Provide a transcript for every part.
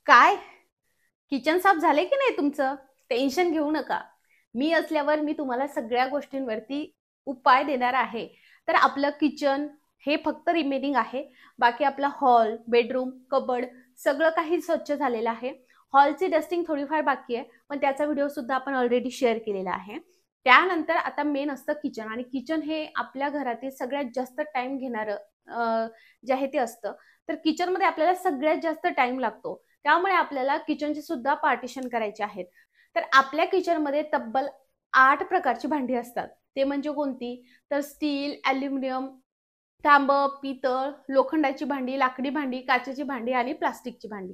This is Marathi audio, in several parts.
काय? किचन साफ झाले की नाही तुमचं? टेन्शन घेऊ नका. मी असल्यावर मी तुम्हाला सगळ्या गोष्टींवरती उपाय देणार आहे. तर आपलं किचन हे फक्त रिमेनिंग आहे. बाकी आपला हॉल, बेडरूम, कबड सगळं काही स्वच्छ झालेलं आहे. हॉलची डस्टिंग थोडीफार बाकी आहे, पण त्याचा व्हिडिओ सुद्धा आपण ऑलरेडी शेअर केलेला आहे. त्यानंतर आता मेन असतं किचन, आणि किचन हे आपल्या घरातील सगळ्यात जास्त टाइम घेणारं जे आहे ते असतं. तर किचनमध्ये आपल्याला सगळ्यात जास्त टाइम लागतो. त्यामुळे आपल्याला किचनचे सुद्धा पार्टिशन करायचे आहेत. तर आपल्या किचनमध्ये तब्बल 8 प्रकारची भांडी असतात. ते म्हणजे कोणती? तर स्टील, ॲल्युमिनियम, तांबं, पितळ, लोखंडाची भांडी, लाकडी भांडी, काचेची भांडी आणि प्लास्टिकची भांडी.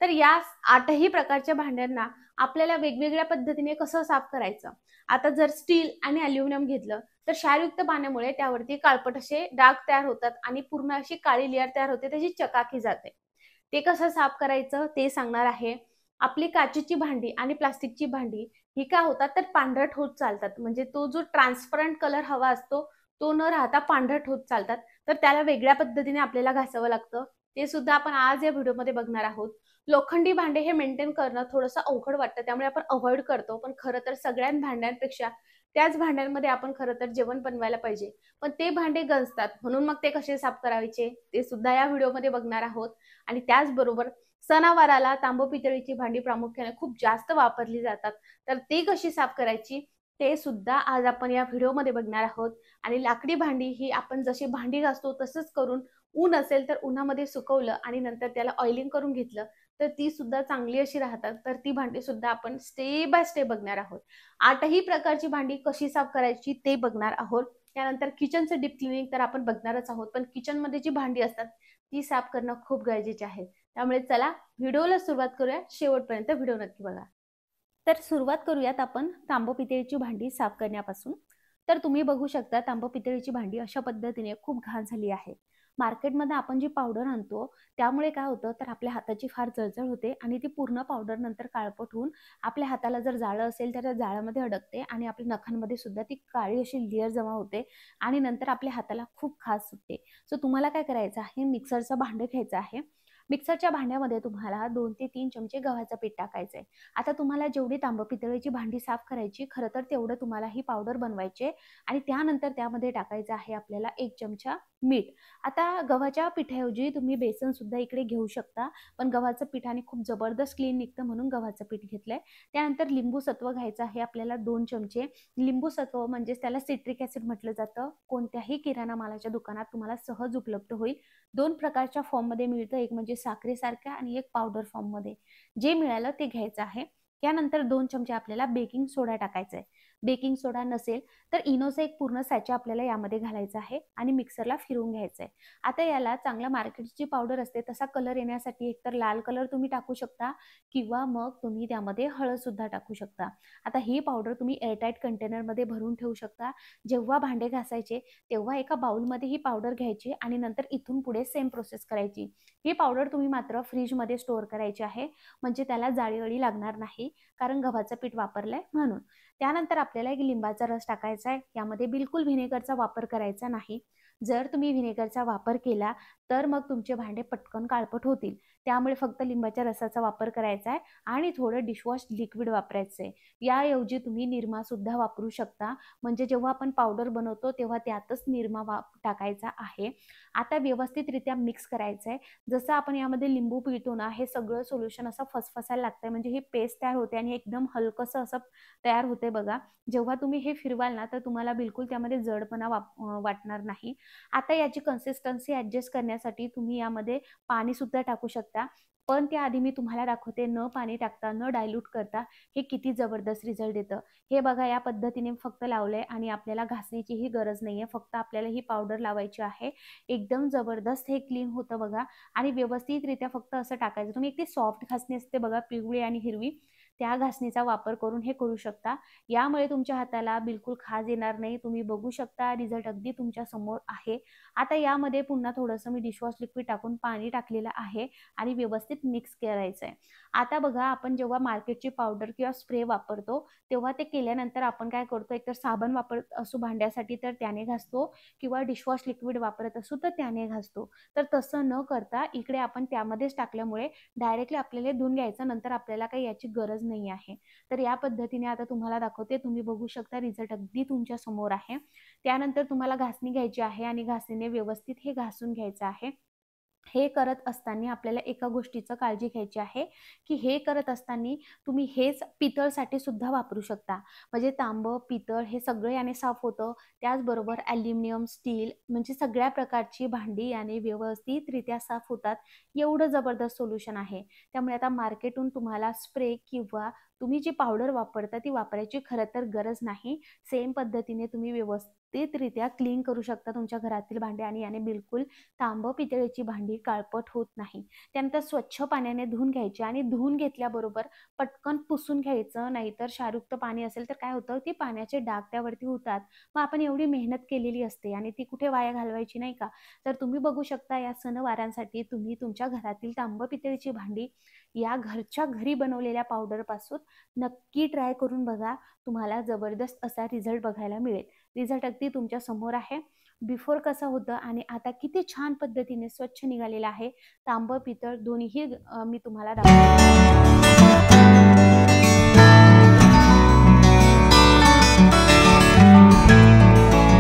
तर या 8ही प्रकारच्या भांड्यांना आपल्याला वेगवेगळ्या पद्धतीने कसं साफ करायचं? आता जर स्टील आणि ॲल्युमिनियम घेतलं, तर क्षारयुक्त पाण्यामुळे त्यावरती काळपट असे डाग तयार होतात आणि पूर्ण अशी काळी लेयर तयार होते, त्याची चकाकी जाते. ते कसं साफ करायचं ते सांगणार आहे. आपली काचेची भांडी आणि प्लास्टिकची भांडी ही काय होतात तर पांढरट होत चालतात. म्हणजे तो जो ट्रान्सपरंट कलर हवा असतो तो न राहता पांढरट होत चालतात. तर त्याला वेगळ्या पद्धतीने आपल्याला घासावं लागतं. ते सुद्धा आपण आज या व्हिडिओमध्ये बघणार आहोत. लोखंडी भांडे हे मेंटेन करणं थोडंसं अवघड वाटतं, त्यामुळे आपण अव्हॉइड करतो. पण खरं तर सगळ्या भांड्यांपेक्षा त्याच भांड्यांमध्ये आपण खरं तर जेवण बनवायला पाहिजे. पण ते भांडे गंजतात, म्हणून मग ते कसे साफ करायचे ते सुद्धा या व्हिडिओमध्ये बघणार आहोत. आणि त्याचबरोबर सणावाराला तांबू पितळीची भांडी प्रामुख्याने खूप जास्त वापरली जातात. तर ती कशी साफ करायची ते सुद्धा आज आपण या व्हिडिओमध्ये बघणार आहोत. आणि लाकडी भांडी ही आपण जशी भांडी घासतो तसंच करून, ऊन असेल तर उन्हामध्ये सुकवलं आणि नंतर त्याला ऑइलिंग करून घेतलं तर ती सुद्धा चांगली अशी राहतात. तर ती भांडी सुद्धा आपण स्टेप बाय स्टेप बघणार आहोत. 8ही प्रकारची भांडी कशी साफ करायची ते बघणार आहोत. त्यानंतर किचनचं डीप क्लिनिंग तर आपण बघणारच आहोत, पण किचनमध्ये जी भांडी असतात ती साफ करणं खूप गरजेचे आहे. त्यामुळे चला व्हिडिओला सुरुवात करूया. शेवटपर्यंत व्हिडिओ नक्की बघा. तर सुरुवात करूयात आपण तांबं पितळीची भांडी साफ करण्यापासून. तर तुम्ही बघू शकता तांबं पितळीची भांडी अशा पद्धतीने खूप घाण झाली आहे. मार्केटमध्ये आपण जी पावडर आणतो त्यामुळे काय होतं तर आपल्या हाताची फार जळजळ होते आणि ती पूर्ण पावडर नंतर काळपट होऊन आपल्या हाताला जर जाळं असेल तर त्या जाळ्यामध्ये अडकते आणि आपल्या नखांमध्ये सुद्धा ती काळी अशी लेयर जमा होते आणि नंतर आपल्या हाताला खूप खाज सुटते. सो तुम्हाला काय करायचं आहे, मिक्सरचं भांडं घ्यायचं आहे. मिक्सरच्या भांड्यामध्ये तुम्हाला 2 ते 3 चमचे गव्हाचं पीठ टाकायचं आहे. आता तुम्हाला जेवढी तांबं पितळीची भांडी साफ करायची खरं तर तेवढं तुम्हाला ही पावडर बनवायची आणि त्यानंतर त्यामध्ये टाकायचं आहे आपल्याला 1 चमचा मीठ. आता गव्हाच्या पिठाऐवजी तुम्ही बेसन सुद्धा इकडे घेऊ शकता, पण गव्हाचं पिठाने खूप जबरदस्त क्लीन निघतं म्हणून गव्हाचं पीठ घेतलंय. त्यानंतर लिंबू सत्व घ्यायचं आहे आपल्याला 2 चमचे. लिंबू सत्व म्हणजेच त्याला सिट्रिक ॲसिड म्हटलं जातं. कोणत्याही किराणा मालाच्या दुकानात तुम्हाला सहज उपलब्ध होईल. 2 प्रकारच्या फॉर्ममध्ये मिळतं, एक म्हणजे साखरेसारख्या आणि एक पावडर फॉर्ममध्ये. जे मिळालं ते घ्यायचं आहे. त्यानंतर 2 चमचे आपल्याला बेकिंग सोडा टाकायचा आहे. बेकिंग सोडा नसेल तर इनोचा एक पूर्ण सॅचे आपल्याला यामध्ये घालायचा आहे आणि मिक्सरला फिरवून घ्यायचं आहे. आता याला चांगला मार्केटची पावडर असते तसा कलर येण्यासाठी एकतर लाल कलर तुम्ही टाकू शकता किंवा मग तुम्ही त्यामध्ये हळद सुद्धा टाकू शकता. आता ही पावडर तुम्ही एअरटाईट कंटेनरमध्ये भरून ठेवू शकता. जेव्हा भांडे घासायचे तेव्हा एका बाउलमध्ये ही पावडर घ्यायची आणि नंतर इथून पुढे सेम प्रोसेस करायची. ही पावडर तुम्ही मात्र फ्रीजमध्ये स्टोअर करायची आहे, म्हणजे त्याला जाळी लागणार नाही, कारण गव्हाचं पीठ वापरलंय म्हणून. त्यानंतर आपल्याला एक लिंबाचा रस टाकायचा आहे. यामध्ये बिलकुल व्हिनेगरचा वापर करायचा नाही. जर तुम्ही व्हिनेगरचा वापर केला तर मग तुमचे भांडे पटकन काळपट होतील. त्यामुळे फक्त लिंबाच्या रसाचा वापर करायचा आहे आणि थोडं डिशवॉश लिक्विड वापरायचं आहे. याऐवजी तुम्ही निरमा सुद्धा वापरू शकता, म्हणजे जेव्हा आपण पावडर बनवतो तेव्हा त्यातच निरमा टाकायचा आहे. आता व्यवस्थितरित्या मिक्स करायचं आहे. जसं आपण यामध्ये लिंबू पिळतो ना, हे सगळं सोल्युशन असं फसफसायला लागतंय, म्हणजे ही पेस्ट तयार होते आणि एकदम हलकंसं असं तयार होते बघा. जेव्हा तुम्ही हे फिरवाल ना तर तुम्हाला बिलकुल त्यामध्ये जडपणा वाटणार नाही. आता याची कन्सिस्टन्सी ॲडजस्ट करण्यासाठी तुम्ही यामध्ये पाणी सुद्धा टाकू शकता, पण त्याआधी मी तुम्हाला दाखवते न पाणी टाकता, न डायल्यूट करता हे किती जबरदस्त रिझल्ट देतं. हे बघा, या पद्धतीने फक्त लावलंय आणि आपल्याला घासण्याचीही गरज नाहीये, फक्त आपल्याला ही पावडर लावायची आहे. एकदम जबरदस्त हे क्लीन होतं बघा. आणि व्यवस्थितरित्या फक्त असं टाकायचं. तुम्ही एक ती सॉफ्ट घासणी असते बघा, पिवळी आणि हिरवी, त्या घासणीचा वापर करून हे करू शकता. यामुळे तुमच्या हाताला बिलकुल खाज येणार नाही. तुम्ही बघू शकता रिझल्ट अगदी तुमच्या समोर आहे. आता यामध्ये पुन्हा थोडंसं मी डिशवॉश लिक्विड टाकून पाणी टाकलेलं आहे आणि व्यवस्थित मिक्स करायचं आहे. आता बघा, आपण जेव्हा मार्केटची पावडर किंवा स्प्रे वापरतो तेव्हा ते केल्यानंतर आपण काय करतो, एकतर साबण वापरत असू भांड्यासाठी तर त्याने घासतो, किंवा डिशवॉश लिक्विड वापरत असू तर त्याने घासतो. तर तसं न करता इकडे आपण त्यामध्येच टाकल्यामुळे डायरेक्टली आपल्याला धुवून घ्यायचं, नंतर आपल्याला काही याची गरज नाही आहे. तर या पद्धतीने आता तुम्हाला दाखवते. तुम्ही बघू शकता रिझल्ट अगदी तुमच्या समोर आहे. त्यानंतर तुम्हाला घासणी घ्यायची आहे आणि घासणीने व्यवस्थित हे घासून घ्यायचं आहे. हे करत असताना आपल्याला एका गोष्टीचं काळजी घ्यायची आहे, की हे करत असताना तुम्ही हेच पितळसाठी सुद्धा वापरू शकता. म्हणजे तांबं, पितळ हे सगळं याने साफ होतं. त्याचबरोबर ॲल्युमिनियम, स्टील म्हणजे सगळ्या प्रकारची भांडी याने व्यवस्थितरित्या साफ होतात. एवढं जबरदस्त सोल्युशन आहे. त्यामुळे आता मार्केटहून तुम्हाला स्प्रे किंवा तुम्ही जी पावडर वापरता ती वापरायची खरं तर गरज नाही. सेम पद्धतीने तुम्ही व्यवस्थितरित्या क्लीन करू शकता तुमच्या घरातील भांडी आणि याने बिलकुल तांबं, पितळेची भांडी काळपट होत नाही. त्यानंतर स्वच्छ पाण्याने धुवून घ्यायची आणि धुवून घेतल्याबरोबर पटकन पुसून घ्यायचं, नाहीतर क्षारयुक्त पाणी असेल तर काय होतं, ती पाण्याचे डाग त्यावरती होतात. मग आपण एवढी मेहनत केलेली असते आणि ती कुठे वाया घालवायची नाही का? तर तुम्ही बघू शकता या सणवारांसाठी तुम्ही तुमच्या घरातील तांबं, पितळेची भांडी या घरच्या घरी बनवलेल्या पावडरपासून नक्की ट्राय करून बघा. तुम्हाला जबरदस्त असा रिझल्ट बघायला मिळेल. रिझल्ट अगदी तुमच्या समोर आहे. बिफोर कसं होतं आणि आता किती छान पद्धतीने स्वच्छ निघालेलं आहे. तांबं, पितळ दोन्हीही मी तुम्हाला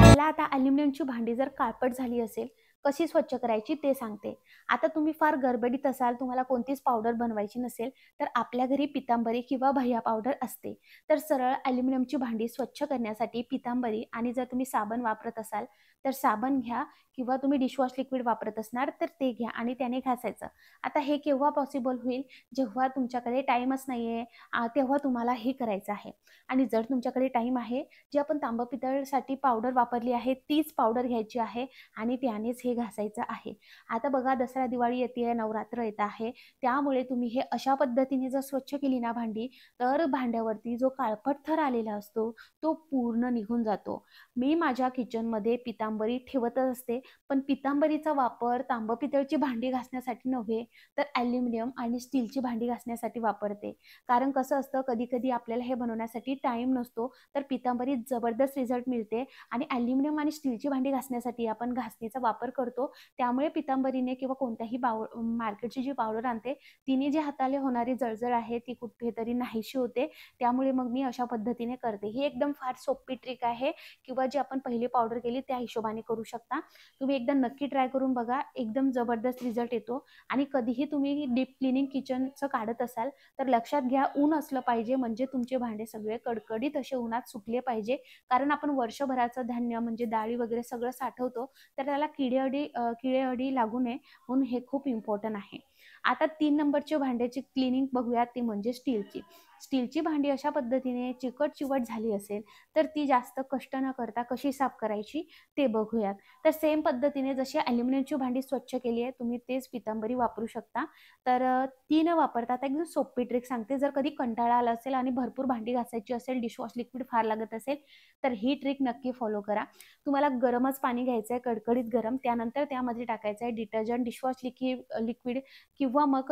मला आता ॲल्युमिनियमची भांडी जर काळपट झाली असेल, कशी स्वच्छ करायची ते सांगते. आता तुम्ही फार गडबडीत असाल, तुम्हाला कोणतीच पावडर बनवायची नसेल, तर आपल्या घरी पितांबरी किंवा भैया पावडर असते. तर सरळ ॲल्युमिनियमची भांडी स्वच्छ करण्यासाठी पितांबरी आणि जर तुम्ही साबण वापरत असाल, तर साबण घ्या, किंवा तुम्ही डिशवॉश लिक्विड वापरत असणार तर ते घ्या आणि त्याने घासायचं. आता हे केव्हा पॉसिबल होईल? जेव्हा तुमच्याकडे टाईमच नाही आहे, तेव्हा तुम्हाला हे करायचं आहे. आणि जर तुमच्याकडे टाईम आहे, जी आपण तांबं, पितळसाठी पावडर वापरली आहे तीच पावडर घ्यायची आहे आणि त्यानेच हे घासायचं आहे. आता बघा, दसरा, दिवाळी येते, नवरात्र येत आहे. त्यामुळे तुम्ही हे अशा पद्धतीने जर स्वच्छ केली ना भांडी, तर भांड्यावरती जो काळपट थर आलेला असतो तो पूर्ण निघून जातो. मी माझ्या किचनमध्ये पितांबरी ठेवतच असते, पण पितांबरीचा वापर तांबं, पितळची भांडी घासण्यासाठी नव्हे, तर ॲल्युमिनियम आणि स्टीलची भांडी घासण्यासाठी वापरते. कारण कसं असतं, कधी कधी आपल्याला हे बनवण्यासाठी टाईम नसतो, तर पितांबरीत जबरदस्त रिझल्ट मिळते आणि ॲल्युमिनियम आणि स्टीलची भांडी घासण्यासाठी आपण घासणीचा वापर करतो. त्यामुळे पितांबरीने किंवा कोणत्याही मार्केटची जी पावडर आणते तिने जे हाताला होणारी जळजळ आहे ती कुठेतरी नाहीशी होते. त्यामुळे मग मी अशा पद्धतीने करते. ही एकदम फार सोपी ट्रिक आहे, किंवा जी आपण पहिली पावडर केली त्या हिशोबाने करू शकता. तुम्ही एकदा नक्की ट्राय करून बघा. एकदम जबरदस्त रिझल्ट येतो. आणि कधीही तुम्ही डीप क्लिनिंग किचनचं काढत असाल तर लक्षात घ्या, ऊन असलं पाहिजे, म्हणजे तुमचे भांडे सगळे कडकडीत असे उन्हात सुकले पाहिजे. कारण आपण वर्षभराचं धान्य म्हणजे डाळी वगैरे सगळं साठवतो, तर त्याला किडे लागू नये म्हणून हे खूप इम्पॉर्टंट आहे. आता 3 नंबरची भांड्याची क्लिनिंग बघूयात, ती म्हणजे स्टीलची. स्टीलची भांडी अशा पद्धतीने चिकट चिवट झाली असेल तर ती जास्त कष्ट न करता कशी साफ करायची ते बघूयात. तर सेम पद्धतीने जशी ॲल्युमिनियमची भांडी स्वच्छ केली आहे, तुम्ही तेच पितांबरी वापरू शकता. तर ती न वापरता आता एकदम सोपी ट्रिक सांगते. जर कधी कंटाळा आला असेल आणि भरपूर भांडी घासायची असेल, डिशवॉश लिक्विड फार लागत असेल, तर ही ट्रिक नक्की फॉलो करा. तुम्हाला गरमच पाणी घ्यायचं आहे, कडकडीत गरम. त्यानंतर त्यामध्ये टाकायचं आहे डिटर्जंट, डिशवॉश लिक्विड किंवा मग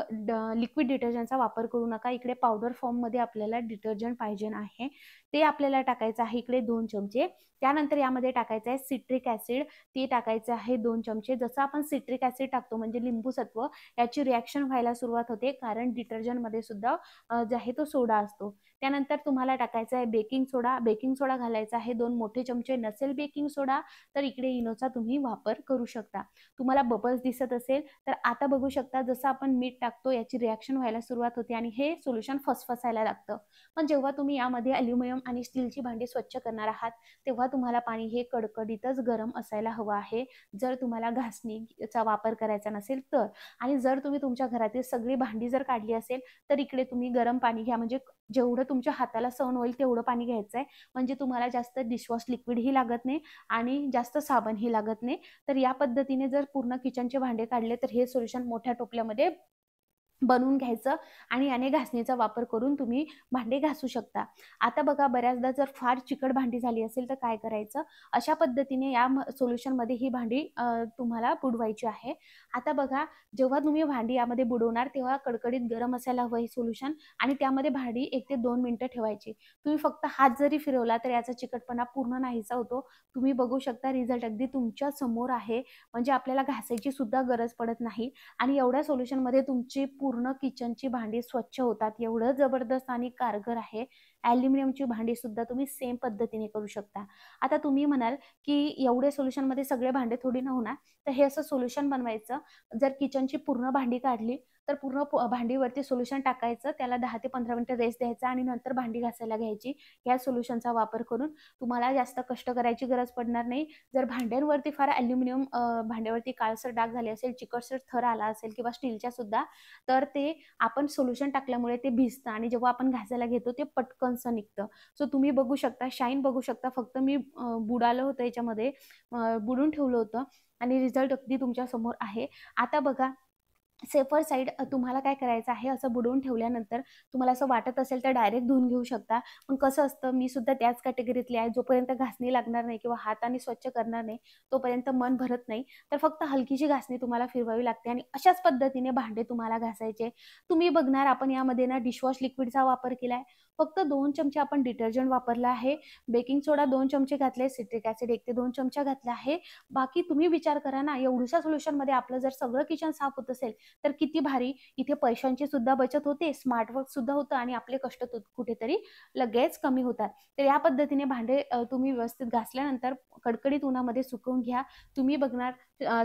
लिक्विड डिटर्जंटचा वापर करू नका. इकडे पावडर फॉर्ममध्ये आपल्याला डिटर्जंट पाहिजे आहे, ते आपल्याला टाकायचं आहे इकडे 2 चमचे. त्यानंतर यामध्ये टाकायचं आहे सिट्रिक ॲसिड, ते टाकायचं आहे 2 चमचे. जसं आपण सिट्रिक ॲसिड टाकतो म्हणजे लिंबू सत्व, याची रिॲक्शन व्हायला सुरुवात होते, कारण डिटर्जंटमध्ये सुद्धा जे आहे तो सोडा असतो. त्यानंतर तुम्हाला टाकायचं आहे बेकिंग सोडा. बेकिंग सोडा घालायचा आहे 2 मोठे चमचे. नसेल बेकिंग सोडा तर इकडे इनोचा तुम्ही वापर करू शकता. तुम्हाला बबल्स दिसत असेल तर आता बघू शकता, जसं आपण मीठ टाकतो याची रिॲक्शन व्हायला सुरुवात होते आणि हे सोल्युशन फसफसायला लागतं. पण जेव्हा तुम्ही यामध्ये ॲल्युमिनियम आणि स्टीलची भांडी स्वच्छ करणार आहात, तेव्हा तुम्हाला पाणी हे कडकडीतच गरम असायला हवं आहे, जर तुम्हाला घासणीचा वापर करायचा नसेल तर. आणि जर तुम्ही तुमच्या घरातील सगळी भांडी जर काढली असेल तर इकडे तुम्ही गरम पाणी घ्या, म्हणजे जेवढं तुमच्या हाताला सहन होईल तेवढं पाणी घ्यायचं आहे. म्हणजे तुम्हाला जास्त डिशवॉश लिक्विडही लागत नाही आणि जास्त साबणही लागत नाही. तर या पद्धतीने जर पूर्ण किचनचे भांडे काढले तर हे सोल्युशन मोठ्या टोपल्यामध्ये बनवून घ्यायचं आणि याने घासणीचा वापर करून तुम्ही भांडे घासू शकता. आता बघा, बऱ्याचदा जर फार चिकट भांडी झाली असेल तर काय करायचं, अशा पद्धतीने या सोल्युशनमध्ये ही भांडी तुम्हाला बुडवायची आहे. आता बघा, जेव्हा तुम्ही भांडी यामध्ये बुडवणार तेव्हा कडकडीत गरम असायला हवं हे सोल्युशन आणि त्यामध्ये भांडी 1 ते 2 मिनिटं ठेवायची. तुम्ही फक्त हात जरी फिरवला तर याचा चिकटपणा पूर्ण नाहीसा होतो. तुम्ही बघू शकता, रिझल्ट अगदी तुमच्या समोर आहे. म्हणजे आपल्याला घासायची सुद्धा गरज पडत नाही आणि एवढ्या सोल्युशनमध्ये तुमची पूर्ण किचनची भांडी स्वच्छ होतात. एवढं जबरदस्त आणि कारगर आहे. ॲल्युमिनियमची भांडी सुद्धा तुम्ही सेम पद्धतीने करू शकता. आता तुम्ही म्हणाल, की एवढे सोल्युशनमध्ये सगळे भांडे थोडी ना होणार. तर हे असं सोल्युशन बनवायचं. जर किचनची पूर्ण भांडी काढली तर पूर्ण भांडीवरती सोल्युशन टाकायचं, त्याला 10 ते 15 मिनिटं रेस्ट द्यायचा आणि नंतर भांडी घासायला घ्यायची. या सोल्युशनचा वापर करून तुम्हाला जास्त कष्ट करायची गरज पडणार नाही. जर भांड्यांवरती फार ॲल्युमिनियम भांड्यावरती काळसर डाग झाले असेल, चिकटसर थर आला असेल किंवा स्टीलच्या सुद्धा, तर ते आपण सोल्युशन टाकल्यामुळे ते भिजतं आणि जेव्हा आपण घासायला घेतो ते पटकनसं निघतं. सो तुम्ही बघू शकता, शाईन बघू शकता. फक्त मी बुडालं होतं याच्यामध्ये, बुडून ठेवलं होतं आणि रिझल्ट अगदी तुमच्या समोर आहे. आता बघा, सेफर साईड तुम्हाला काय करायचं आहे, असं बुडवून ठेवल्यानंतर तुम्हाला असं वाटत असेल तर डायरेक्ट धुवून घेऊ शकता. पण कसं असतं, मी सुद्धा त्याच कॅटेगरीतली आहे. जोपर्यंत घासणी लागणार नाही किंवा हाताने स्वच्छ करणार नाही तोपर्यंत मन भरत नाही. तर फक्त हलकीशी घासणी तुम्हाला फिरवावी लागते आणि अशाच पद्धतीने भांडे तुम्हाला घासायचे. तुम्ही बघणार, आपण यामध्ये ना डिशवॉश लिक्विडचा वापर केलाय. फक्त 2 चमचे आपण डिटर्जंट वापरला आहे. बेकिंग सोडा 2 चमचे घातले, सिट्रिक ॲसिड 1 ते 2 चमचा घातला आहे. बाकी तुम्ही विचार करा ना, एवढ्याशा सोल्युशनमध्ये आपलं जर सगळं किचन साफ होत असेल तर किती भारी. इथे पैशांची सुद्धा बचत होते, स्मार्ट वर्क सुद्धा होतं आणि आपले कष्ट कुठेतरी लगेच कमी होतात. तर या पद्धतीने भांडे तुम्ही व्यवस्थित घासल्यानंतर कडकडीत उन्हामध्ये सुकवून घ्या. तुम्ही बघणार,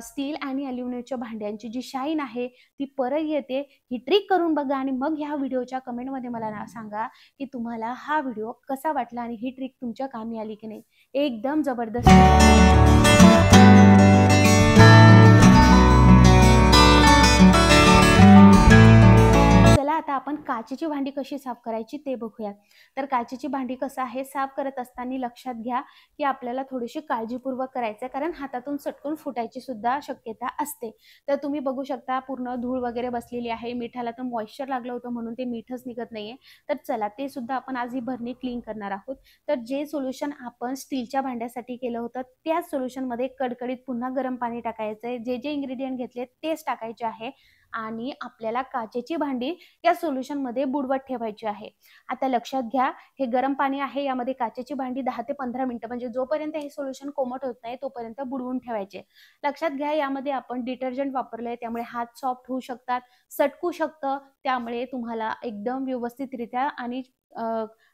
स्टील आणि ॲल्युमिनियमच्या भांड्यांची जी शाईन आहे ती परत येते. ही ट्रिक करून बघा आणि मग ह्या व्हिडिओच्या कमेंटमध्ये मला सांगा की तुम्हाला हा व्हिडिओ कसा वाटला आणि ही ट्रिक तुमच्या कामी आली की नाही. एकदम जबरदस्त. चला, आता आपण काचेची भांडी कशी साफ करायची ते बघूयात. तर काचेची भांडी कसं आहे, साफ करत असताना लक्षात घ्या की आपल्याला थोडीशी काळजीपूर्वक करायचं आहे, कारण हातातून सटकून फुटायची सुद्धा शक्यता असते. तर तुम्ही बघू शकता, पूर्ण धूळ वगैरे बसलेली आहे. मिठाला तर मॉइश्चर लागलं होतं म्हणून ते मीठच निघत नाहीये. तर चला, ते सुद्धा आपण आज ही भरणी क्लीन करणार आहोत. तर जे सोल्युशन आपण स्टीलच्या भांड्यासाठी केलं होतं त्याच सोल्युशनमध्ये कडकडीत पुन्हा गरम पाणी टाकायचं आहे. जे जे इन्ग्रेडियंट घेतले तेच टाकायचे आहे आणि आपल्याला काचेची भांडी या सोल्युशनमध्ये बुडवत ठेवायची आहे. आता लक्षात घ्या, हे गरम पाणी आहे, यामध्ये काचेची भांडी 10 ते 15 मिनिटं म्हणजे जोपर्यंत हे सोल्युशन कोमट होत नाही तोपर्यंत बुडवून ठेवायचे. लक्षात घ्या, यामध्ये आपण डिटर्जंट वापरलंय त्यामुळे हात सॉफ्ट होऊ शकतात, सटकू शकतं. त्यामुळे तुम्हाला एकदम व्यवस्थितरित्या आणि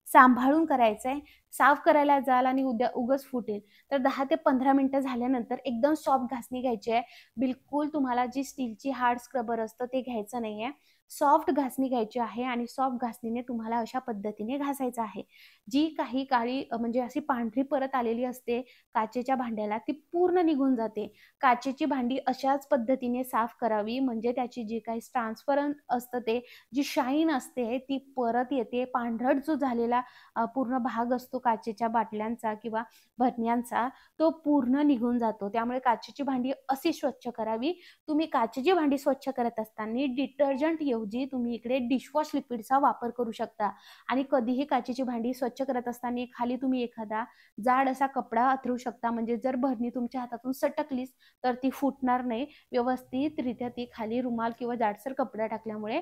सांभाळून करायचंय. साफ करायला जाल आणि उद्या उगच फुटेल. तर 10 ते 15 मिनिटं झाल्यानंतर एकदम सॉफ्ट घासणी घ्यायची आहे. बिलकुल तुम्हाला जी स्टीलची हार्ड स्क्रबर असतं ते घ्यायचं नाहीये. सॉफ्ट घासणी घ्यायची आहे आणि सॉफ्ट घासणीने तुम्हाला अशा पद्धतीने घासायचं आहे. जी काही काळी म्हणजे अशी पांढरी परत आलेली असते काचेच्या भांड्याला, ती पूर्ण निघून जाते. काचेची भांडी अशाच पद्धतीने साफ करावी, म्हणजे त्याची जी काही ट्रान्सपरंट असतं ते, जी शाईन असते ती परत येते. पांढरट जो झालेला पूर्ण भाग असतो काचेच्या बाटल्यांचा किंवा भरण्यांचा, तो पूर्ण निघून जातो. त्यामुळे काचेची भांडी अशी स्वच्छ करावी. तुम्ही काचेची भांडी स्वच्छ करत असताना डिटर्जंट ऐवजी तुम्ही इकडे डिशवॉश लिक्विडचा वापर करू शकता आणि कधीही काचेची भांडी स्वच्छ करत असताना खाली तुम्ही एखादा जाड असा कपडा अंथरू शकता, म्हणजे जर भरणी तुमच्या हातातून सटकलीच तर ती फुटणार नाही. व्यवस्थितरित्या ती खाली रुमाल किंवा जाडसर कपडा टाकल्यामुळे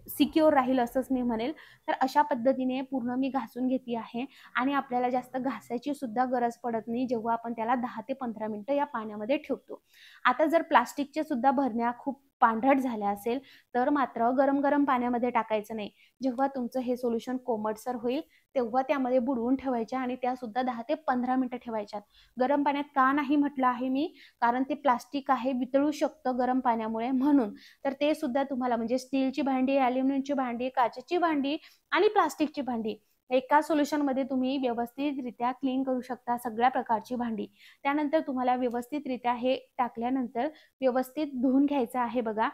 सिक्युअर राहील असंच मी म्हणेल. तर अशा पद्धतीने पूर्ण मी घासून घेतली आहे आणि आपल्याला जास्त घासायची सुद्धा गरज पडत नाही जेव्हा आपण त्याला 10 ते 15 मिनिटं या पाण्यामध्ये ठेवतो. आता जर प्लास्टिकच्या सुद्धा भरण्या खूप पांढरट झाल्या असेल तर मात्र गरम गरम पाण्यामध्ये टाकायचं नाही. जेव्हा तुमचं हे सोल्युशन कोमटसर होईल तेव्हा त्यामध्ये बुडवून ठेवायच्या आणि त्या सुद्धा 10 ते 15 मिनिटं ठेवायच्यात. गरम पाण्यात का नाही म्हटलं आहे मी, कारण ते प्लास्टिक आहे, वितळू शकतं गरम पाण्यामुळे म्हणून. तर ते सुद्धा तुम्हाला, म्हणजे स्टीलची भांडी, ॲल्युमिनियमची भांडी, काचेची भांडी आणि प्लास्टिकची भांडी, एका सोल्युशनमध्ये तुम्ही व्यवस्थितरित्या क्लीन करू शकता सगळ्या प्रकारची भांडी. त्यानंतर तुम्हाला व्यवस्थितरित्या हे टाकल्यानंतर व्यवस्थित धुवून घ्यायचं आहे बघा.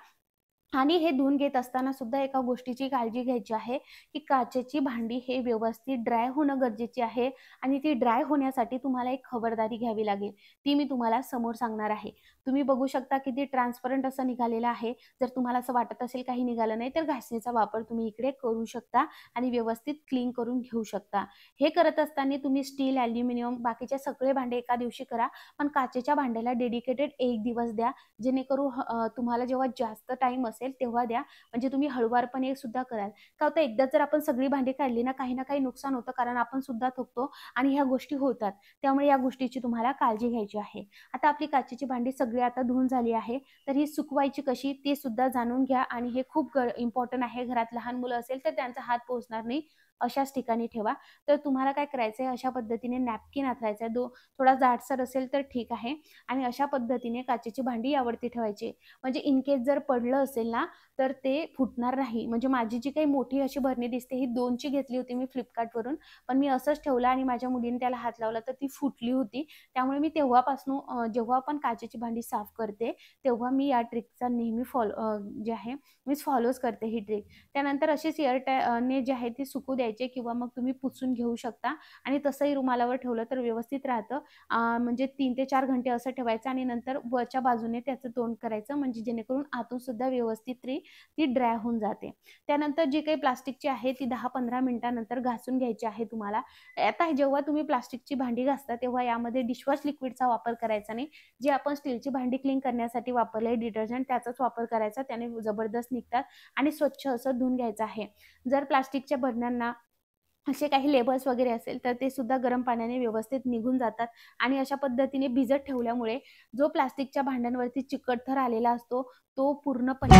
आणि हे धुवून घेत असताना सुद्धा एका गोष्टीची काळजी घ्यायची आहे, की काचेची भांडी हे व्यवस्थित ड्राय होणं गरजेचे आहे आणि ती ड्राय होण्यासाठी तुम्हाला एक खबरदारी घ्यावी लागेल. ती मी तुम्हाला समोर सांगणार आहे. तुम्ही बघू शकता किती ट्रान्सपरंट असं निघालेलं आहे. जर तुम्हाला असं वाटत असेल काही निघालं नाही, तर घासणीचा वापर तुम्ही इकडे करू शकता आणि व्यवस्थित क्लीन करून घेऊ शकता. हे करत असताना तुम्ही स्टील, ॲल्युमिनियम बाकीचे सगळे भांडे एका दिवशी करा, पण काचेच्या भांड्याला डेडिकेटेड 1 दिवस द्या. जेणेकरून तुम्हाला जेव्हा जास्त टाईम असेल तेव्हा द्या, म्हणजे तुम्ही हळूवारपणे सुद्धा कराल. का होतं, एकदा जर आपण सगळी भांडी काढली ना काही नुकसान होतं, कारण आपण सुद्धा थकतो आणि ह्या गोष्टी होतात. त्यामुळे या गोष्टीची तुम्हाला काळजी घ्यायची आहे. आता आपली काचेची भांडी सगळी आता धुवून झाली आहे, तर ही सुकवायची कशी ते सुद्धा जाणून घ्या आणि हे खूप इम्पॉर्टंट आहे. घरात लहान मुलं असेल तर त्यांचा हात पोहोचणार नाही अशाच ठिकाणी ठेवा. तर तुम्हाला काय करायचंय, अशा पद्धतीने नॅपकिन हातरायचा आहे. थोडा जाडसर असेल तर ठीक आहे आणि अशा पद्धतीने काचेची भांडी यावरती ठेवायची. म्हणजे इन केस जर पडलं असेल ना, तर ते फुटणार नाही. म्हणजे माझी जी काही मोठी अशी भरणी दिसते, ही 2ची घेतली होती मी Flipkartवरून, पण मी असंच ठेवलं आणि माझ्या मुलीने त्याला हात लावला तर ती फुटली होती. त्यामुळे मी तेव्हापासून जेव्हा पण काचेची भांडी साफ करते, तेव्हा मी या ट्रिकचा नेहमी जे आहे मी फॉलोच करते ही ट्रिक. त्यानंतर अशीच ने जे आहे ती सुकू द्यायचे किंवा मग तुम्ही पुसून घेऊ शकता आणि तसंही रुमालावर ठेवलं तर व्यवस्थित राहतं. म्हणजे 3 ते 4 घंटे असं ठेवायचं आणि नंतर वरच्या बाजूने त्याचं तोंड करायचं, म्हणजे जेणेकरून आतून सुद्धा व्यवस्थित ती ड्राय होऊन जाते. त्यानंतर जी काही प्लास्टिकची आहे ती 10-15 मिनिटानंतर घासून घ्यायची आहे तुम्हाला. आता जेव्हा तुम्ही प्लास्टिकची भांडी घासता तेव्हा यामध्ये डिशवॉश लिक्विडचा वापर करायचा नाही. जे आपण स्टीलची भांडी क्लीन करण्यासाठी वापरलंय डिटर्जंट, त्याचाच वापर करायचा. त्याने जबरदस्त निघतात आणि स्वच्छ असं धुवून घ्यायचं आहे. जर प्लास्टिकच्या बरण्यांना असे काही लेबल्स वगैरे असेल तर ते सुद्धा गरम पाण्याने व्यवस्थित निघून जातात आणि अशा पद्धतीने भिजत ठेवल्यामुळे जो प्लास्टिकच्या भांड्यांवरती चिकट थर आलेला असतो तो पूर्णपणे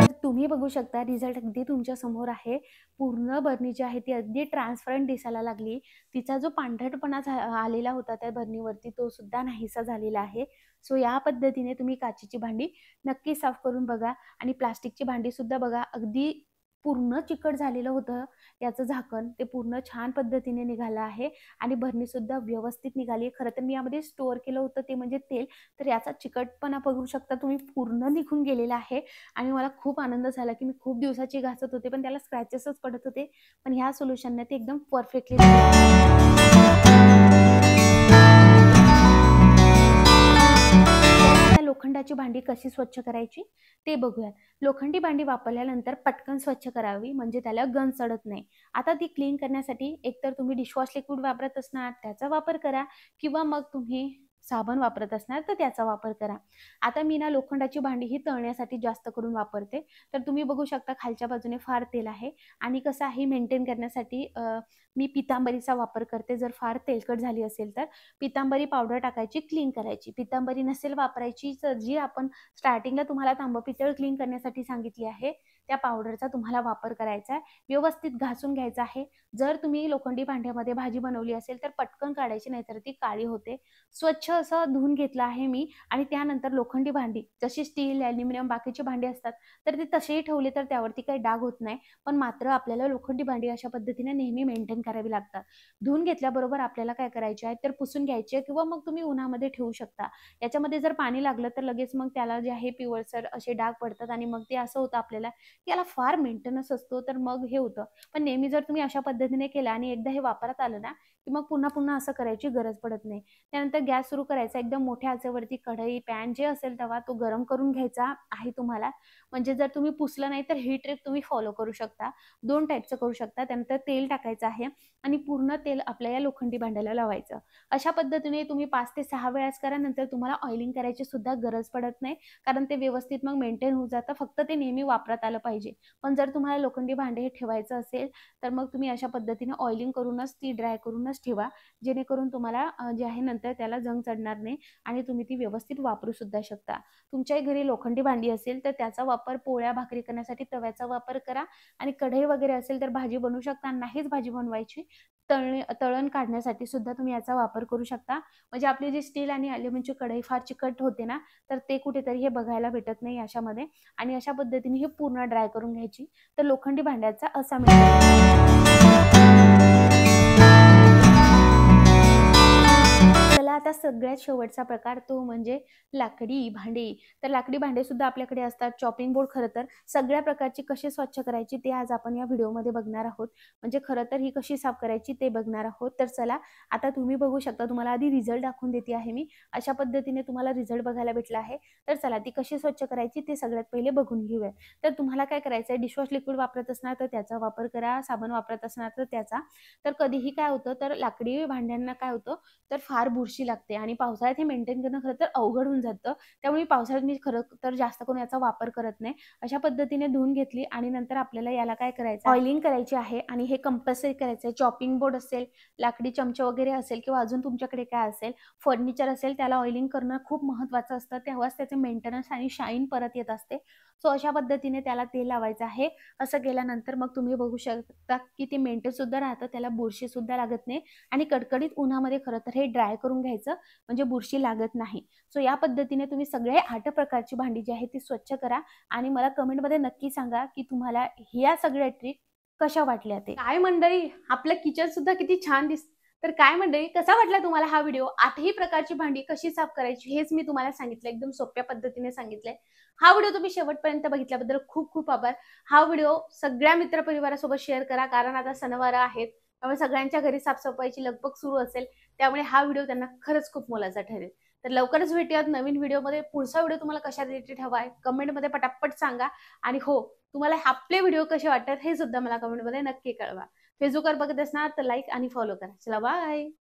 तर तुम्ही बघू शकता रिझल्ट अगदी तुमच्या समोर आहे. पूर्ण बरणी जी आहे ती अगदी ट्रान्सपरंट दिसायला लागली. तिचा जो पांढरटपणा आलेला होता त्या बरणीवरती तो सुद्धा नाहीसा झालेला आहे. सो या पद्धतीने तुम्ही काचेची भांडी नक्की साफ करून बघा आणि प्लास्टिकची भांडी सुद्धा बघा. अगदी पूर्ण चिकट झालेलं होतं याचं झाकण, ते पूर्ण छान पद्धतीने निघालं आहे आणि बरणी सुद्धा व्यवस्थित निघाली. खरं तर मी यामध्ये स्टोअर केलं होतं ते म्हणजे तेल, तर याचा चिकटपणा बघू शकता तुम्ही, पूर्ण निघून गेलेला आहे. आणि मला खूप आनंद झाला, की मी खूप दिवसाची घासत होते, पण त्याला स्क्रॅचेसच पडत होते. पण ह्या सोल्युशनने ते एकदम परफेक्टली आता लोखंडाची भांडी कशी स्वच्छ करायची ते बघूयात. लोखंडी भांडी वापरल्यानंतर पटकन स्वच्छ करावी, म्हणजे त्याला गंज चढत नाही. आता ती क्लीन करण्यासाठी एकतर तुम्ही डिशवॉश लिक्विड वापरत असणार त्याचा वापर करा किंवा मग तुम्ही साबण वापरत असणार तर त्याचा वापर करा. आता मी ना लोखंडाची भांडी ही तळण्यासाठी जास्त करून वापरते. तर तुम्ही बघू शकता खालच्या बाजूने फार तेल आहे आणि कसं आहे मेंटेन करण्यासाठी मी पितांबरीचा वापर करते. जर फार तेलकट झाली असेल तर पितांबरी पावडर टाकायची, क्लीन करायची. पितांबरी नसेल वापरायची तर जी आपण स्टार्टिंगला तुम्हाला तांबं पितळ क्लीन करण्यासाठी सांगितली आहे त्या पावडरचा तुम्हाला वापर करायचा आहे. व्यवस्थित घासून घ्यायचा आहे. जर तुम्ही लोखंडी भांड्यामध्ये भाजी बनवली असेल तर पटकन काढायची, नाहीतर ती काळी होते. स्वच्छ असं धुवून घेतलं आहे मी आणि त्यानंतर लोखंडी भांडी जशी स्टील, ॲल्युमिनियम बाकीची भांडी असतात तर ते तसेही ठेवले तर त्यावरती काही डाग होत नाही. पण मात्र आपल्याला लोखंडी भांडी अशा पद्धतीने नेहमी मेंटेन करावी लागतात. धुवून घेतल्याबरोबर आपल्याला काय करायचे आहे तर पुसून घ्यायचे किंवा मग तुम्ही उन्हामध्ये ठेवू शकता. याच्यामध्ये जर पाणी लागलं तर लगेच मग त्याला जे आहे पिवळसर असे डाग पडतात आणि मग ते असं होतं आपल्याला की याला फार मेंटेनन्स असतो, तर मग हे होतं. पण नेहमी जर तुम्ही अशा पद्धतीने केलं आणि एकदा हे वापरात आलं ना की मग पुन्हा पुन्हा असं करायची गरज पडत नाही. त्यानंतर गॅस सुरू करायचा, एकदम मोठ्या आचेवरती कढई, पॅन जे असेल तवा तो गरम करून घ्यायचा आहे तुम्हाला. म्हणजे जर तुम्ही पुसलं नाही तर ही ट्रिक तुम्ही फॉलो करू शकता. 2 टाईपचं करू शकता. त्यानंतर तेल टाकायचं आहे आणि पूर्ण तेल आपल्या या लोखंडी भांड्याला लावायचं. अशा पद्धतीने तुम्ही 5 ते 6 वेळाच करा. नंतर तुम्हाला ऑइलिंग करायची सुद्धा गरज पडत नाही, कारण ते व्यवस्थित मग मेंटेन होऊन जातं. फक्त ते नेहमी वापरात आलं पाहिजे. पण जर तुम्हाला लोखंडी भांडे हे ठेवायचं असेल तर मग तुम्ही अशा पद्धतीने ऑइलिंग करूनच ती ड्राय करूनच ठेवा, जेणेकरून तुम्हाला जे आहे नंतर त्याला जंग चढणार नाही आणि तुम्ही ती व्यवस्थित वापरू सुद्धा शकता. तुमच्याही घरी लोखंडी भांडी असेल तर त्याचा वापर पोळ्या भाकरी करण्यासाठी तव्याचा वापर करा आणि कढई वगैरे असेल तर भाजी बनवू शकता. नाहीच भाजी बनवायची तळण काढण्यासाठी सुद्धा तुम्ही याचा वापर करू शकता. म्हणजे आपली जी स्टील आणि अॅल्युमिनियमची कढई फार चिकट होते ना, तर ते कुठेतरी हे बघायला भेटत नाही अशामध्ये. आणि अशा पद्धतीने हे पूर्ण ड्राय करून घ्यायची. तर लोखंडी भांड्याचा असा आता सगळ्यात शेवटचा प्रकार तो म्हणजे लाकडी भांडी. तर लाकडी भांडे सुद्धा आपल्याकडे असतात. चॉपिंग बोर्ड खरं तर सगळ्या प्रकारची कशी स्वच्छ करायची ते आज आपण या व्हिडिओमध्ये बघणार आहोत. म्हणजे खरं तर ही कशी साफ करायची ते बघणार आहोत. तर चला आता तुम्ही बघू शकता. तुम्हाला आधी रिझल्ट दाखवून देते आहे मी. अशा पद्धतीने तुम्हाला रिझल्ट बघायला भेटला आहे. तर चला ती कशी स्वच्छ करायची ते सगळ्यात पहिले बघून घेऊया. तर तुम्हाला काय करायचं आहे, डिशवॉश लिक्विड वापरत असणार तर त्याचा वापर करा. साबण वापरत असणार तर त्याचा. तर कधीही काय होतं, तर लाकडी भांड्यांना काय होतं, तर फार बुरशी लागते आणि पावसाळ्यात हे मेंटेन करणं खरं तर अवघड होऊन जातं. त्यामुळे पावसाळ्यात मी खरं तर जास्त करून याचा वापर करत नाही. अशा पद्धतीने धुवून घेतली आणि नंतर आपल्याला याला काय करायचं, ऑइलिंग करायची आहे आणि हे कंपल्सरी करायचं आहे. चॉपिंग बोर्ड असेल, लाकडी चमचे वगैरे असेल किंवा अजून तुमच्याकडे काय असेल, फर्निचर असेल, त्याला ऑइलिंग करणं खूप महत्त्वाचं असतं. तेव्हाच त्याचे मेंटेनन्स आणि शाईन परत येत असते. सो अशा पद्धतीने त्याला तेल लावायचं आहे. असं केल्यानंतर मग तुम्ही बघू शकता की ते मेंटेन सुद्धा राहतं, त्याला बुरशी सुद्धा लागत नाही आणि कडकडीत उन्हामध्ये खरं तर हे ड्राय करून घ्यायचं, म्हणजे बुरशी लागत नाही. सो या पद्धतीने तुम्ही सगळे 8 प्रकारची भांडी जी आहे ती स्वच्छ करा आणि मला कमेंटमध्ये नक्की सांगा की तुम्हाला ह्या सगळ्या ट्रिक कशा वाटल्या ते. काय मंडळी, आपलं किचन सुद्धा किती छान दिसतं. तर काय मंडळी, कसा वाटला तुम्हाला हा व्हिडिओ? 8ही प्रकारची भांडी कशी साफ करायची हेच मी तुम्हाला सांगितलं, एकदम सोप्या पद्धतीने सांगितलंय. हा व्हिडिओ तुम्ही शेवटपर्यंत बघितल्याबद्दल खूप खूप आभार. हा व्हिडिओ सगळ्या मित्रपरिवारासोबत शेअर करा, कारण आता सणवार आहेत, त्यामुळे सगळ्यांच्या घरी साफसफाईची लगबग सुरू असेल. त्यामुळे हा व्हिडिओ त्यांना खरंच खूप मोलाचा ठरेल. तर लवकरच भेटूयात नवीन व्हिडिओमध्ये. पुढचा व्हिडिओ तुम्हाला कशा रिलेटेड हवा आहे कमेंटमध्ये पटापट सांगा. आणि हो, तुम्हाला आपले व्हिडिओ कसे वाटतात हे सुद्धा मला कमेंटमध्ये नक्की कळवा. फेसबुकवर बघत असणार तर लाईक आणि फॉलो करा. चला बाय.